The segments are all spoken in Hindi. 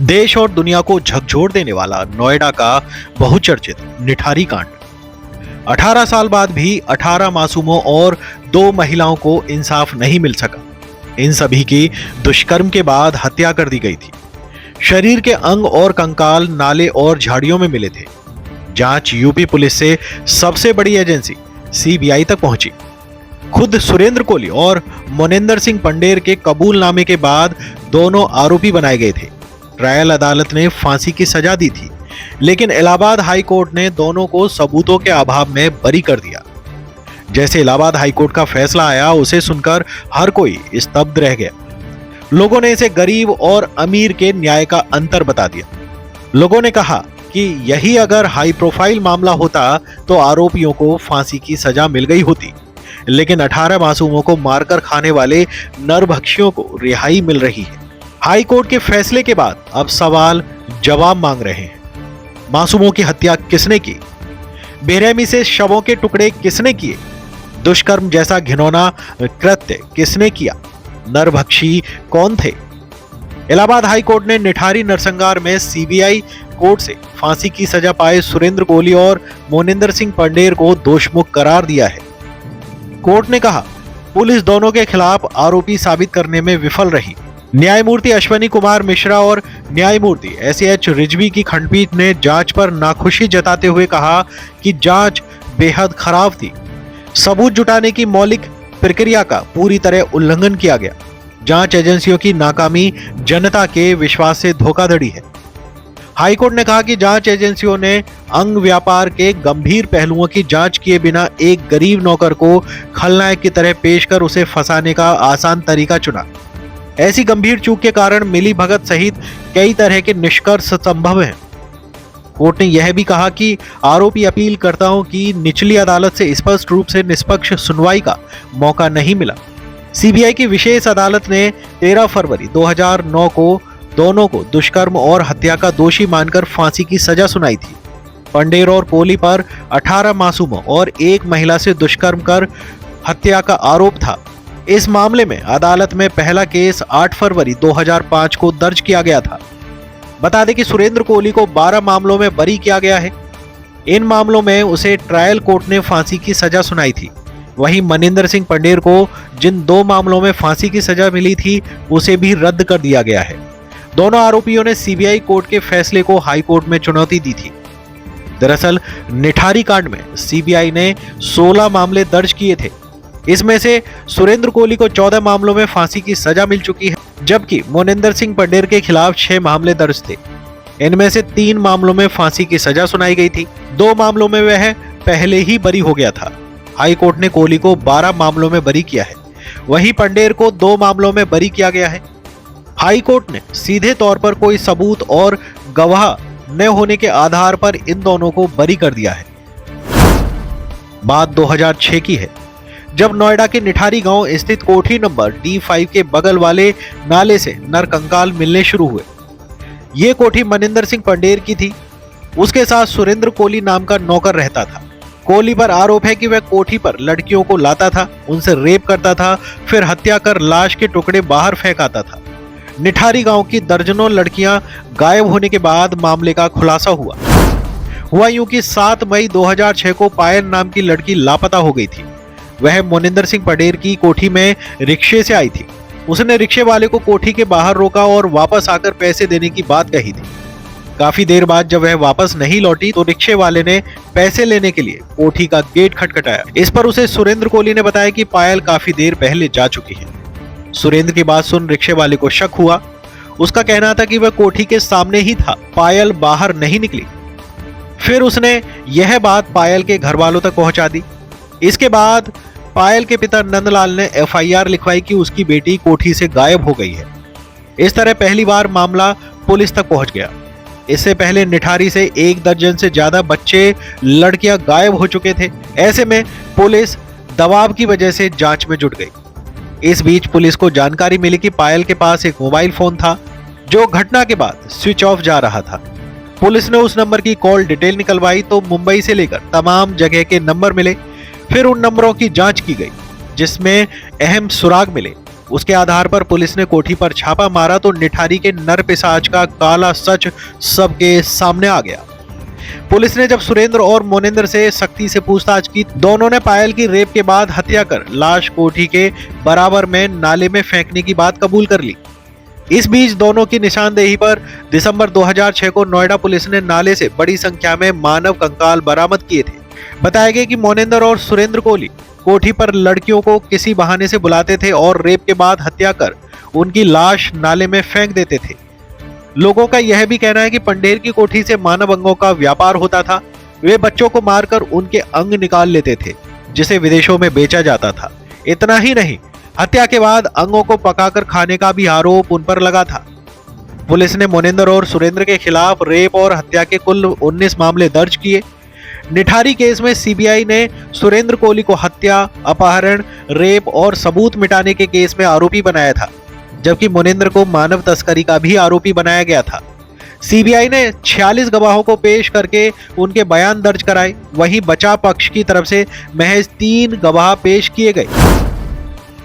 देश और दुनिया को झकझोर देने वाला नोएडा का बहुचर्चित निठारी कांड। 18 साल बाद भी 18 मासूमों और 2 महिलाओं को इंसाफ नहीं मिल सका। इन सभी की दुष्कर्म के बाद हत्या कर दी गई थी। शरीर के अंग और कंकाल नाले और झाड़ियों में मिले थे। जांच यूपी पुलिस से सबसे बड़ी एजेंसी सीबीआई तक पहुंची। खुद सुरेंद्र कोली और मोनिंदर सिंह पंडेर के कबूलनामे के बाद दोनों आरोपी बनाए गए थे। ट्रायल अदालत ने फांसी की सजा दी थी, लेकिन इलाहाबाद हाई कोर्ट ने दोनों को सबूतों के अभाव में बरी कर दिया। जैसे इलाहाबाद हाई कोर्ट का फैसला आया, उसे सुनकर हर कोई स्तब्ध रह गया। लोगों ने इसे गरीब और अमीर के न्याय का अंतर बता दिया। लोगों ने कहा कि यही अगर हाई प्रोफाइल मामला होता तो आरोपियों को फांसी की सजा मिल गई होती, लेकिन 18 मासूमों को मारकर खाने वाले नरभक्षियों को रिहाई मिल रही है। हाई कोर्ट के फैसले के बाद अब सवाल जवाब मांग रहे हैं। मासूमों की हत्या किसने की? बेरहमी से शवों के टुकड़े किसने किए? दुष्कर्म जैसा घिनौना कृत्य किसने किया? नरभक्षी कौन थे? इलाहाबाद हाई कोर्ट ने निठारी नरसंहार में सीबीआई कोर्ट से फांसी की सजा पाए सुरेंद्र कोली और मोनिंदर सिंह पंडेर को दोषमुक्त करार दिया है। कोर्ट ने कहा, पुलिस दोनों के खिलाफ आरोपी साबित करने में विफल रही। न्यायमूर्ति अश्वनी कुमार मिश्रा और न्यायमूर्ति एस.एच. रिजवी की खंडपीठ ने जांच पर नाखुशी जताते हुए कहा कि जांच बेहद खराब थी। सबूत जुटाने की मौलिक प्रक्रिया का पूरी तरह उल्लंघन किया गया। जांच एजेंसियों की नाकामी जनता के विश्वास से धोखाधड़ी है। हाईकोर्ट ने कहा कि जांच एजेंसियों ने अंग व्यापार के गंभीर पहलुओं की जांच किए बिना एक गरीब नौकर को खलनायक की तरह पेश कर उसे फंसाने का आसान तरीका चुना। ऐसी गंभीर चूक के कारण मिली भगत सहित कई तरह के निष्कर्ष संभव हैं। कोर्ट ने यह भी कहा कि आरोपी अपीलकर्ताओं की निचली अदालत से स्पष्ट रूप से निष्पक्ष सुनवाई का मौका नहीं मिला। सीबीआई की विशेष अदालत ने 13 फरवरी 2009 को दोनों को दुष्कर्म और हत्या का दोषी मानकर फांसी की सजा सुनाई थी। पंडेर और कोली पर 18 मासूमों और 1 महिला से दुष्कर्म कर हत्या का आरोप था। इस मामले में अदालत में पहला केस 8 फरवरी 2005 को दर्ज किया गया था। बता दें कि सुरेंद्र कोली को 12 मामलों में बरी किया गया है। इन मामलों में उसे ट्रायल कोर्ट ने फांसी की सजा सुनाई थी। वहीं मनिंदर सिंह पंडेर को जिन 2 मामलों में फांसी की सजा मिली थी, उसे भी रद्द कर दिया गया है। दोनों आरोपियों ने सीबीआई कोर्ट के फैसले को हाई कोर्ट में चुनौती दी थी। दरअसल निठारी कांड में सीबीआई ने 16 मामले दर्ज किए थे। इसमें से सुरेंद्र कोली को 14 मामलों में फांसी की सजा मिल चुकी है, जबकि मोनिंदर सिंह पंडेर के खिलाफ 6 मामले दर्ज थे। इनमें से 3 मामलों में फांसी की सजा सुनाई गई थी। 2 मामलों में वह पहले ही बरी हो गया था। हाई कोर्ट ने कोली को 12 मामलों में बरी किया है, वहीं पंडेर को 2 मामलों में बरी किया गया है। हाई कोर्ट ने सीधे तौर पर कोई सबूत और गवाह न होने के आधार पर इन दोनों को बरी कर दिया है। बात 2006 की है, जब नोएडा के निठारी गांव स्थित कोठी नंबर D5 के बगल वाले नाले से नरकंकाल मिलने शुरू हुए। ये कोठी मनिंदर सिंह पंडेर की थी। उसके साथ सुरेंद्र कोली नाम का नौकर रहता था। कोली पर आरोप है कि वह कोठी पर लड़कियों को लाता था, उनसे रेप करता था, फिर हत्या कर लाश के टुकड़े बाहर फेंक आता था। निठारी गांव की दर्जनों लड़कियां गायब होने के बाद मामले का खुलासा हुआ यूं कि 7 मई 2006 को पायल नाम की लड़की लापता हो गई थी। वह मोनिंदर सिंह पंडेर की कोठी में रिक्शे से आई थी। उसने रिक्शे वाले को कोठी के बाहर रोका और वापस आकर पैसे देने की बात कही थी। काफी देर बाद जब वह वापस नहीं लौटी तो रिक्शे वाले ने पैसे लेने के लिए कोठी का गेट खटखटाया। इस पर उसे सुरेंद्र कोली ने बताया कि पायल काफी देर पहले जा चुकी है। सुरेंद्र की बात सुन रिक्शे वाले को शक हुआ। उसका कहना था कि वह कोठी के सामने ही था, पायल बाहर नहीं निकली। फिर उसने यह बात पायल के घर वालों तक पहुंचा दी। इसके बाद पायल के पिता नंदलाल ने एफआईआर लिखवाई कि उसकी बेटी कोठी से गायब हो गई है। इस तरह पहली बार मामला पुलिस तक पहुंच गया। इससे पहले निठारी से 1 दर्जन से ज्यादा बच्चे, लड़कियां गायब हो चुके थे। ऐसे में पुलिस दबाव की वजह से जांच में जुट गई। इस बीच पुलिस को जानकारी मिली कि पायल के पास एक मोबाइल फोन था जो घटना के बाद स्विच ऑफ जा रहा था। पुलिस ने उस नंबर की कॉल डिटेल निकलवाई तो मुंबई से लेकर तमाम जगह के नंबर मिले। फिर उन नंबरों की जांच की गई जिसमें अहम सुराग मिले। उसके आधार पर पुलिस ने कोठी पर छापा मारा तो निठारी के नर पिशाच का काला सच सबके सामने आ गया। पुलिस ने जब सुरेंद्र और मोनिंदर से सख्ती से पूछताछ की, दोनों ने पायल की रेप के बाद हत्या कर लाश कोठी के बराबर में नाले में फेंकने की बात कबूल कर ली। इस बीच दोनों की निशानदेही पर दिसंबर 2006 को नोएडा पुलिस ने नाले से बड़ी संख्या में मानव कंकाल बरामद किए थे। बताया गया कि मोनिंदर और सुरेंद्र कोहली कोठी पर लड़कियों को किसी बहाने से बुलाते थे और रेप के बाद हत्या कर उनकी लाश नाले में फेंक देते थे। लोगों का यह भी कहना है कि पंडेर की कोठी से मानव अंगों का व्यापार होता था। वे बच्चों को मारकर उनके अंग निकाल लेते थे, जिसे विदेशों में बेचा जाता था। इतना ही नहीं, हत्या के बाद अंगों को पकाकर खाने का भी आरोप उन पर लगा था। पुलिस ने मोनिंदर और सुरेंद्र के खिलाफ रेप और हत्या के कुल 19 मामले दर्ज किए। निठारी केस में सीबीआई ने सुरेंद्र कोहली को हत्या, अपहरण, रेप और सबूत मिटाने के केस में आरोपी बनाया था, जबकि मोनिंदर को मानव तस्करी का भी आरोपी बनाया गया था। सीबीआई ने 46 गवाहों को पेश करके उनके बयान दर्ज कराए। वहीं बचाव पक्ष की तरफ से महज 3 गवाह पेश किए गए।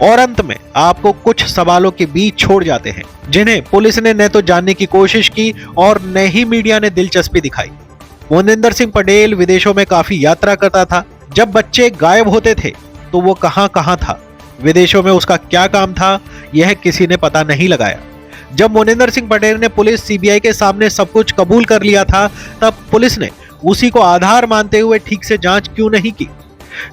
और अंत में आपको कुछ सवालों के बीच छोड़ जाते हैं, जिन्हें पुलिस ने न तो जानने की कोशिश की और न ही मीडिया ने दिलचस्पी दिखाई। मोनिंदर सिंह पटेल विदेशों में काफी यात्रा करता था। जब बच्चे गायब होते थे तो वो कहां था, विदेशों में उसका क्या काम था, यह किसी ने पता नहीं लगाया। जब मोनिंदर सिंह पटेल ने पुलिस सीबीआई के सामने सब कुछ कबूल कर लिया था, तब पुलिस ने उसी को आधार मानते हुए ठीक से जांच क्यों नहीं की?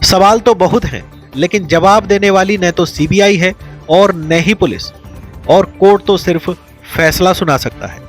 सवाल तो बहुत हैं, लेकिन जवाब देने वाली न तो सीबीआई है और न ही पुलिस, और कोर्ट तो सिर्फ फैसला सुना सकता है।